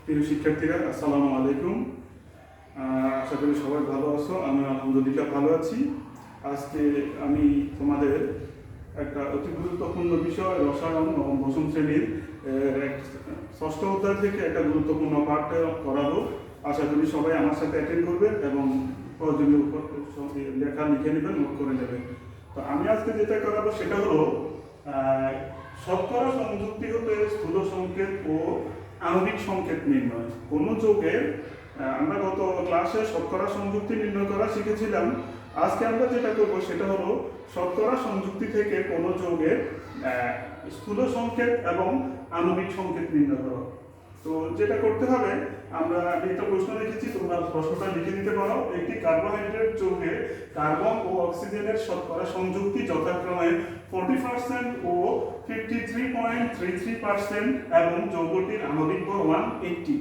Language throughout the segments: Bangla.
প্রিয় শিক্ষার্থীরা, আসসালামু আলাইকুম। আশা করি সবাই ভালো আছো। আমি আলহামদুলিল্লাহ ভালো আছি। আজকে আমি তোমাদের একটা অতি গুরুত্বপূর্ণ বিষয় রসায়ন ও দশম শ্রেণীর ষষ্ঠ অধ্যায় থেকে একটা গুরুত্বপূর্ণ পাঠ করাবো। আশা করি সবাই আমার সাথে অ্যাটেন্ড করবে এবং প্রয়োজনীয় লেখা লিখে নেবেন, নোট করে নেবেন। তো আমি আজকে যেটা করাবো সেটা হলো শতকরা সংযুক্তি হতে স্থূল সংকেত ও আণবিক সংকেত নির্ণয়। কোনো যৌগের আমরা গত ক্লাসে শতকরা সংযুক্তি নির্ণয় করা শিখেছিলাম। আজকে আমরা যেটা করবো সেটা হলো শতকরা সংযুক্তি থেকে কোনো যৌগের স্থূল সংকেত এবং আণবিক সংকেত নির্ণয় করা। তো যেটা করতে হবে, আমি একটা প্রশ্ন লিখেছি, তোমরা প্রশ্নটা লিখে নিতে পারো। একটি কার্বোহাইড্রেট যৌগে কার্বন ও অক্সিজেনের শতকরা সংযুক্তি যথাক্রমে 40% ও 53.33% এবং যৌগটির আণবিক ভর 180।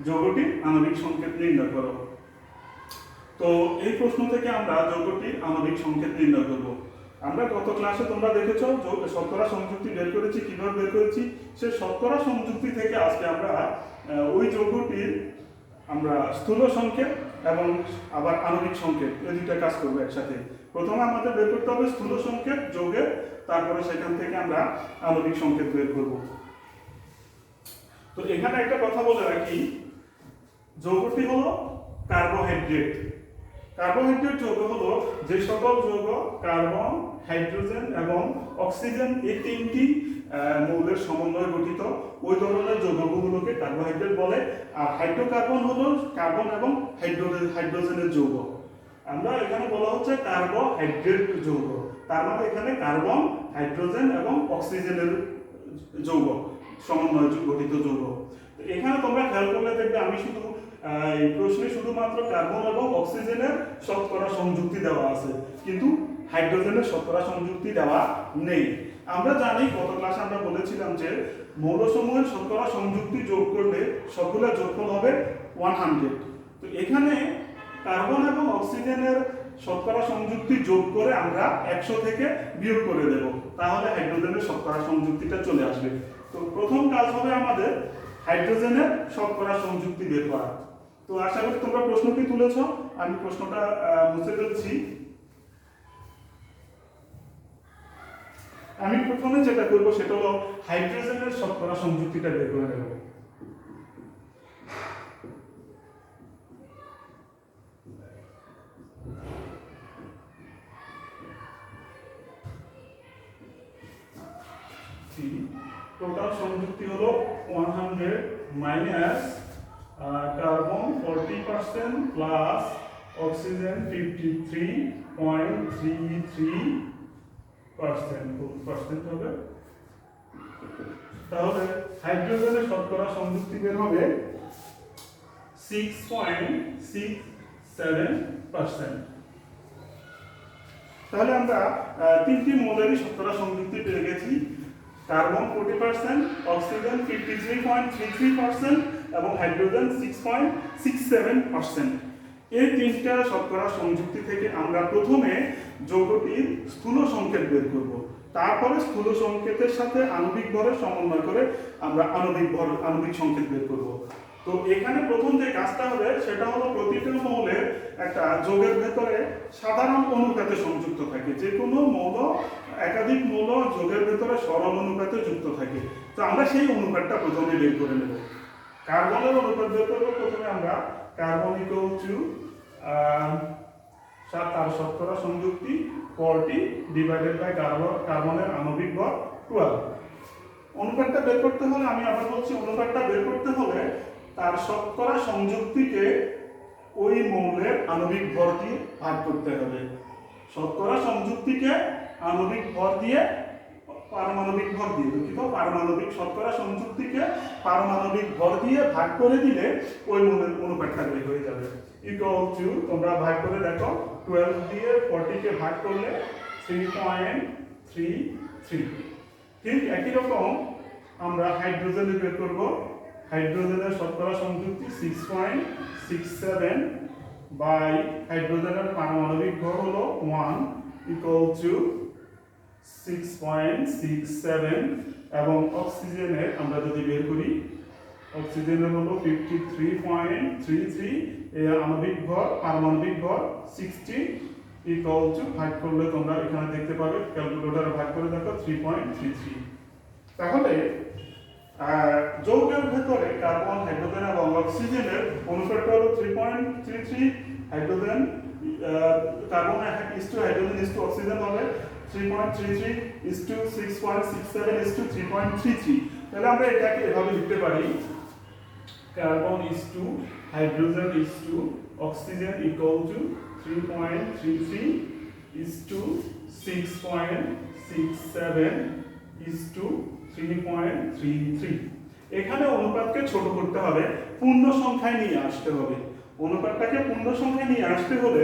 যৌগটির আণবিক সংকেত নির্ণয় করো। তো এই প্রশ্ন থেকে আমরা যৌগটির আণবিক সংকেত নির্ণয় করব। আমরা গত ক্লাসে তোমরা দেখেছো শতকরা সংযুক্তি বের করেছি। কিভাবে বের করেছি? সে শতকরা সংযুক্তি থেকে আজকে আমরা ওই যৌগটির আমরা স্থূল সংকেত এবং আবার আণবিক সংকেত এই দুইটা কাজ করবো একসাথে। প্রথমে আমাদের বের করতে হবে স্থূল সংকেত যৌগের, তারপরে সেখান থেকে আমরা আণবিক সংকেত বের করব। তো এখানে একটা কথা বলে রাখি, যৌগটি হলো কার্বোহাইড্রেট। কার্বোহাইড্রেট যৌগ হলো যে সকল যৌগ কার্বন, হাইড্রোজেন এবং অক্সিজেন এই তিনটি মৌলের সমন্বয়ে গঠিত, ওই ধরনের যৌগগুলোকে কার্বোহাইড্রেট বলে। আর হাইড্রোকার্বন হলো কার্বন এবং হাইড্রোজেনের যৌগ। আমরা এখানে বলা হচ্ছে কার্বোহাইড্রেট যৌগ, তার মানে এখানে কার্বন, হাইড্রোজেন এবং অক্সিজেনের যৌগ সমন্বয়ে গঠিত যৌগ। এখানে তোমরা খেয়াল করলে দেখবে আমি শুধু এই প্রশ্নে শুধুমাত্র কার্বন এবং অক্সিজেনের শতকরা সংযুক্তি দেওয়া আছে, কিন্তু হাইড্রোজেনের শতকরা সংযুক্তি দেওয়া নেই। আমরা জানি গত ক্লাসে আমরা বলেছিলাম যে মৌলসমূহের শতকরা সংযুক্তি যোগ করলে সবগুলো যোগফল হবে 100। তো এখানে কার্বন এবং অক্সিজেনের শতকরা সংযুক্তি যোগ করে আমরা 100 থেকে বিয়োগ করে দেব, তাহলে হাইড্রোজেনের শতকরা সংযুক্তিটা চলে আসবে। তো প্রথম কাজ হবে আমাদের হাইড্রোজেনের শতকরা সংযুক্তি বের করা। তো আশা করি তোমরা প্রশ্নটি তুলেছ। আমি প্রশ্নটা মুছে ফেলছি। আমি প্রথমে যেটা করব সেটা হলো হাইড্রোজেনের শতকরা সংযুক্তিটা বের করে নেব। টোটাল সংযুক্তি হলো 100 মাইনাস কার্বন 40% প্লাস অক্সিজেন 53.33% হবে। তাহলে হাইড্রোজেনের শতকরা সংযুক্তি বের হবে 6.67%। তাহলে আমরা তিনটি মৌলেরই শতকরা সংযুক্তি পেয়ে গেছি। কার্বন 40%, অক্সিজেন 53.33% এবং হাইড্রোজেন 6.67%। এই তিনটা শতকরা সংযুক্তি থেকে আমরা প্রথমে যৌগটির স্থূল সংকেত বের করব। তারপরে স্থূল সংকেতের সাথে আণবিক ভরের সমন্বয় করে আমরা আণবিক সংকেত বের করব। তো এখানে প্রথম যে কাজটা হবে সেটা হলো প্রতিটা মৌলের একটা যৌগের ভেতরে সাধারণ অনুপাতে সংযুক্ত থাকে। যে কোনো মৌল একাধিক মৌল যৌগের ভেতরে সরল অনুপাতে যুক্ত থাকে। তো আমরা সেই অনুপাতটা প্রথমে বের করে নেব। কার্বনের অনুপাত বের করব। প্রথমে আমরা কার্বন ইকুয়াল টু তার শতকরা সংযুক্তি 40 ডিভাইডেড বাই কার্বনের আণবিক ভর 12। অনুপাতটা বের করতে হলে আমি আবার বলছি, অনুপাতটা বের করতে হলে তার শতকরা সংযুক্তিকে ওই মৌলের আণবিক ভর দিয়ে ভাগ করতে হবে। শতকরা সংযুক্তিকে আণবিক ভর দিয়ে পারমাণবিক ভর দিয়ে পারমাণবিক শতকরা সংযুক্তিকে পারমাণবিক ভর দিয়ে ভাগ করে দিলে ওই মৌলের অনুপাতটা বের হয়ে যাবে। ইকুয়াল টু তোমরা ভাগ করে দেখো, 12 দিয়ে 40 কে ভাগ করলে 3.33। ঠিক একই রকম আমরা হাইড্রোজেনের বের করব। হাইড্রোজেনের শতকরা সংযুক্তি 6.67 বাই হাইড্রোজেনের পারমাণবিক ভর হলো 1 ইকুয়াল টু 6.67 এবং অক্সিজেনের আমরা যদি বের করি অক্সিজেনের হলো 53.33, এর আণবিক ভর পারমাণবিক ভর 60 ইকুয়াল টু, ভাগ করলে তোমরা এখানে দেখতে পাবে, ক্যালকুলেটরে ভাগ করে দেখো 3.33। তাহলে যৌগের ভেতরে কার্বন, হাইড্রোজেন এবং অক্সিজেনের অনুপাতটা হলো 3.33, hydrogen carbon is to hydrogen is to oxygen হবে 3.33 ইসটু 6.67 ইসটু 3.33। তাহলে আমরা এটাকে এভাবে লিখতে পারি, carbon is to hydrogen is to oxygen equal to 3.33 is to 6.67 is to 3.33। এখানে অনুপাতকে ছোট করতে হবে, পূর্ণ সংখ্যায় নিয়ে আসতে হবে। অনুপাতটাকে পূর্ণ সংখ্যায় নিয়ে আসতে হলে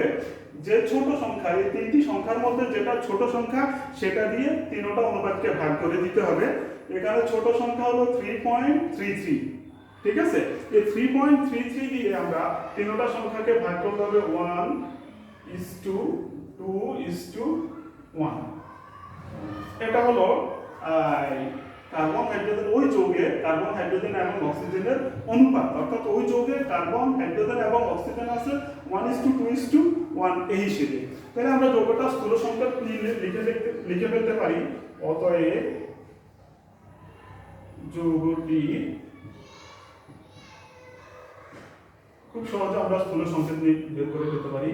যে ছোট সংখ্যা, এই তিনটি সংখ্যার মধ্যে যেটা ছোট সংখ্যা সেটা দিয়ে তিনটা অনুপাতকে ভাগ করে দিতে হবে। এখানে ছোট সংখ্যা হলো 3.33, ঠিক আছে? এই 3.33 দিয়ে আমরা তিনটা সংখ্যাকে ভাগ করতে হবে 1:2:1। এটা হলো কার্বন হাইড্রোজেন, ওই যৌগে কার্বন, হাইড্রোজেন এবং অক্সিজেনের অনুপাত, অর্থাৎ ওই যৌগে কার্বন, হাইড্রোজেন এবং অক্সিজেন আছে 1:2:1 এই হিসেবে। তাহলে আমরা যৌগটা স্থূল সংকেত লিখে ফেলতে পারি। অতএব যৌগটি, খুব সহজে আমরা স্থূল সংকেত বের করে ফেলতে পারি।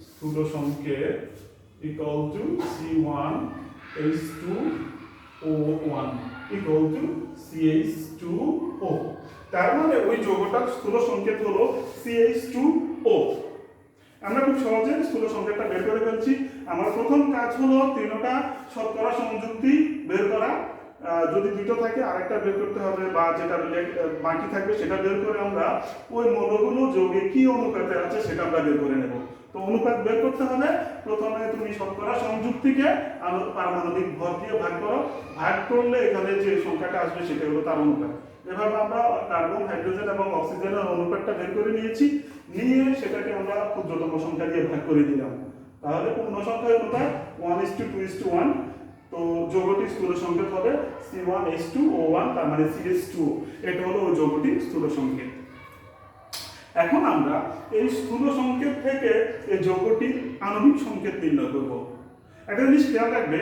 স্থূল সংকেত equal to C1H2O1 equal to CH2O। তার মানে ওই যৌগটার স্থূল সংকেত হলো CH2O। আমরা খুব সহজে স্থূল সংকেতটা বের করে ফেলছি। আমার প্রথম কাজ হলো তিনটা শতকরা সংযুক্তি বের করা। যদি দুটো থাকে আরেকটা বের করতে হবে, বা যেটা বাকি থাকবে সেটা বের করে আমরা ওই মৌলগুলো যৌগে কি অনুপাতে আছে সেটা আমরা বের করে নেব। তো অনুপাত বের করতে হলে প্রথমে তুমি শতকরা সংযুক্তিকে পারমাণবিক ভর দিয়ে ভাগ করো, ভাগ করলে এখানে যে সংখ্যাটা আসবে সেটা হলো তার অনুপাত। এভাবে আমরা কার্বন, হাইড্রোজেন এবং অক্সিজেনের অনুপাতটা বের করে নিয়েছি, নিয়ে সেটাকে আমরা ক্ষুদ্রতম সংখ্যা দিয়ে ভাগ করে দিলাম। তাহলে পূর্ণ সংখ্যার অনুপাত 1:2:1। তো যৌগটির স্থূল সংকেত হবে C1H2O1, তার মানে CH2O। এটা হলো ওই যৌগটির স্থূল সংকেত। এখন আমরা এই স্থূল সংকেত থেকে এই যৌগটির আণবিক সংকেত নির্ণয় করব। একটা জিনিস খেয়াল রাখবে,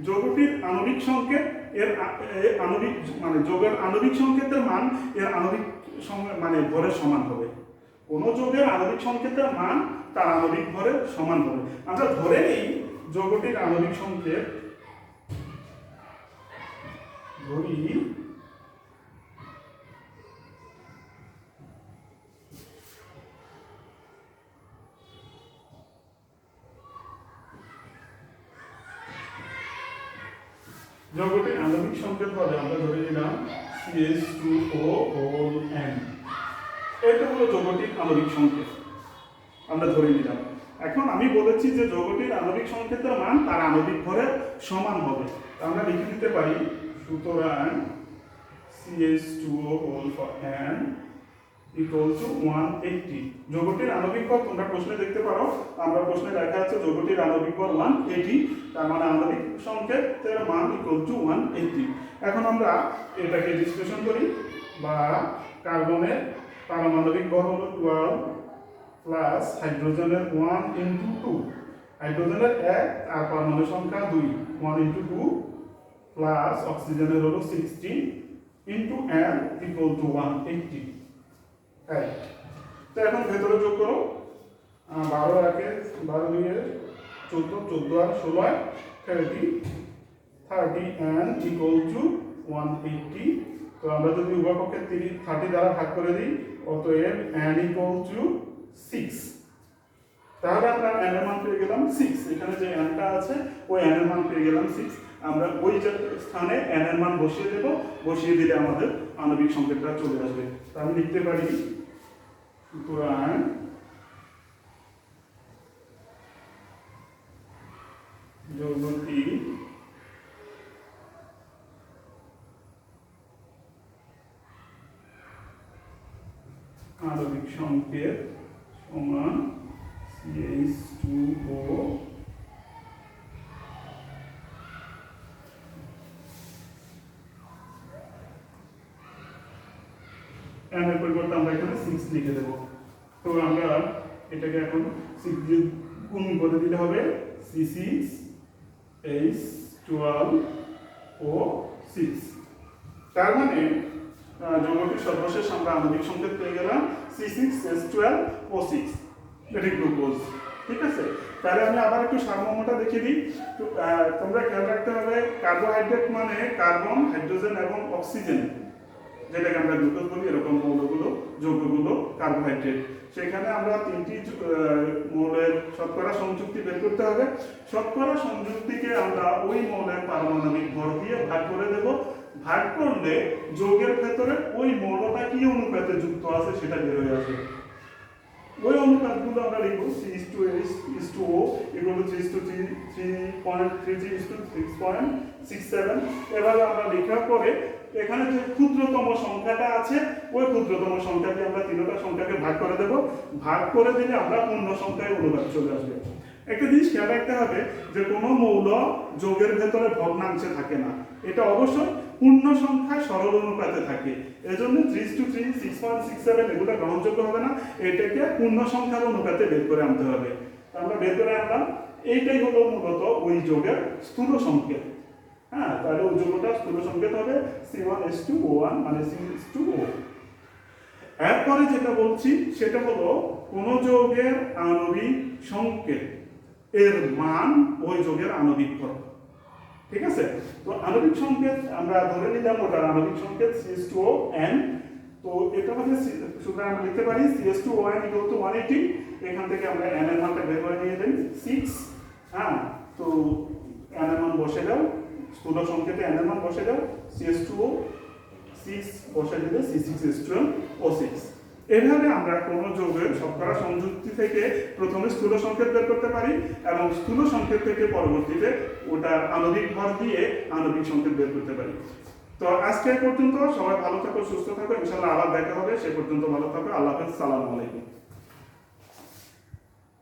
যৌগটির আণবিক সংকেত এর আণবিক মানে যৌগের আণবিক সংকেতের মান এর আণবিক মানে ভরের সমান হবে। কোনো যৌগের আণবিক সংকেতের মান তার আণবিক ভরের সমান হবে। আমরা ধরে নিই যৌগটির আণবিক সংকেত, ধরি যৌগটির আণবিক সংকেত হবে, আমরা ধরে নিলাম CH2O(N)। এটা হলো যৌগটির আণবিক সংকেত, আমরা ধরে নিলাম। এখন আমি বলেছি যে যৌগটির আণবিক সংকেতের মান তার আণবিক ভরের সমান হবে। আমরা লিখে দিতে পারি, সুতরাং CH2O(N) equal to 180। যৌগটির আণবিক ভর তোমরা প্রশ্নে দেখতে পারো, আমরা প্রশ্নে লেখা আছে যৌগটির আণবিক ভর 180, তার মানে আণবিক সংকেতের মান equal to 180। এখন আমরা এটাকে বিশ্লেষণ করি, বা কার্বনের পারমাণবিক ভর হলো 12 প্লাস হাইড্রোজেনের 1:2, হাইড্রোজেনের 1 আর পরমাণু সংখ্যা 2, 1:2 প্লাস অক্সিজেনের হলো 16 into N equal to 180। তো এখন ভেতরে যোগ করো, 12 1 12 2 14, 14 আর 16 30 N equal to 180। তো আমরা যদি উভয় পক্ষে 30 দ্বারা ভাগ করে দিই, অতএব N equal to 6। তাহলে আমরা N এর মান পেয়ে গেলাম 6। এখানে যে N টা আছে ওই N এর মান পেয়ে গেলাম 6। আমরা ওই স্থানে N এর মান বসিয়ে দেব, বসিয়ে দিলে আমাদের আণবিক সংকেতটা চলে আসবে। তো আমি লিখতে পারি, সুতরাং যৌগটি আণবিক সংকেত সমান CH2O n এর পরিবর্তে আমরা এখানে 6 লিখে দেব। তো আমরা এটাকে এখন 6 দিয়ে গুণ করে দিলে হবে C6H12O6। তার মানে যৌগটির সর্বশেষ আমরা আণবিক সংকেত পেয়ে গেলাম C6H12O6, এটি গ্লুকোজ। ঠিক আছে, তাহলে আমি আবার একটু সারমর্মটা দেখিয়ে দিই। তোমরা খেয়াল রাখতে হবে কার্বোহাইড্রেট মানে কার্বন, হাইড্রোজেন এবং অক্সিজেন, যেটাকে আমরা গ্লুকোজ বলি। এরকম মৌলগুলো, যৌগগুলো কার্বোহাইড্রেট। সেখানে আমরা তিনটি মৌলের শতকরা সংযুক্তি বের করতে হবে। শতকরা সংযুক্তিকে আমরা ওই মৌলের পারমাণবিক ভর দিয়ে ভাগ করে দেব। ভাগ করলে যৌগের ভেতরে ওই মৌলটা কি অনুপাতে যুক্ত আছে সেটা বের হয়ে আসবে। ওই অনুপাতগুলো আমরা লিখব C/H/O = 3:3.33:6.67। এভাবে আমরা লেখার পরে এখানে যে ক্ষুদ্রতম সংখ্যাটা আছে ওই ক্ষুদ্রতম সংখ্যাকে আমরা তিনটা সংখ্যাকে ভাগ করে দেব। ভাগ করে দিলে আমরা পূর্ণ সংখ্যায় অনুপাত চলে আসবে। একটা জিনিস খেয়াল রাখতে হবে যে কোনো মৌল যৌগের ভেতরে ভগ্নাংশে থাকে না, এটা অবশ্যই পূর্ণ সংখ্যায় সরল অনুপাতে থাকে। এজন্য 3:3, 6.67 এগুলো গ্রহণযোগ্য হবে না, এটাকে পূর্ণ সংখ্যার অনুপাতে বের করে আনতে হবে। আমরা বের করে আনলাম, এইটাই হলো মূলত ওই যৌগের স্থূল সংকেত। হ্যাঁ, তাহলে ওই যৌগটা স্থূল সংকেত হবে C1H2O1 মানে C/2O। এরপরে যেটা বলছি সেটা হলো কোন যৌগের আণবিক সংকেত এর মান ওই যৌগের আণবিক ভর। ঠিক আছে, তো আণবিক সংকেত আমরা ধরে নিলাম ওটার আণবিক সংকেত CH2ON। তো এটা মানে সুতরাং আমরা লিখতে পারি CH2ON = 180। এখান থেকে আমরা n এর মানটা বের করে নিয়ে যাই 6। হ্যাঁ, তো n এর মান বসে দাও, স্থূল সংকেতে n এর মান বসে দাও, CH2O 6 বসে দিলে C6H12O6। এভাবে আমরা কোন যৌগের শতকরা সংযুক্তি থেকে প্রথমে স্থূল সংকেত বের করতে পারি এবং স্থূল সংকেত থেকে পরবর্তীতে ওটার আণবিক ভর দিয়ে আণবিক সংকেত বের করতে পারি। তো আজকে পর্যন্ত সবাই ভালো থাকো, সুস্থ থাকো, ইনশাআল্লাহ আবার দেখা হবে। সে পর্যন্ত ভালো থাকো। আল্লাহ হাফেজ, সালামু আলাইকুম।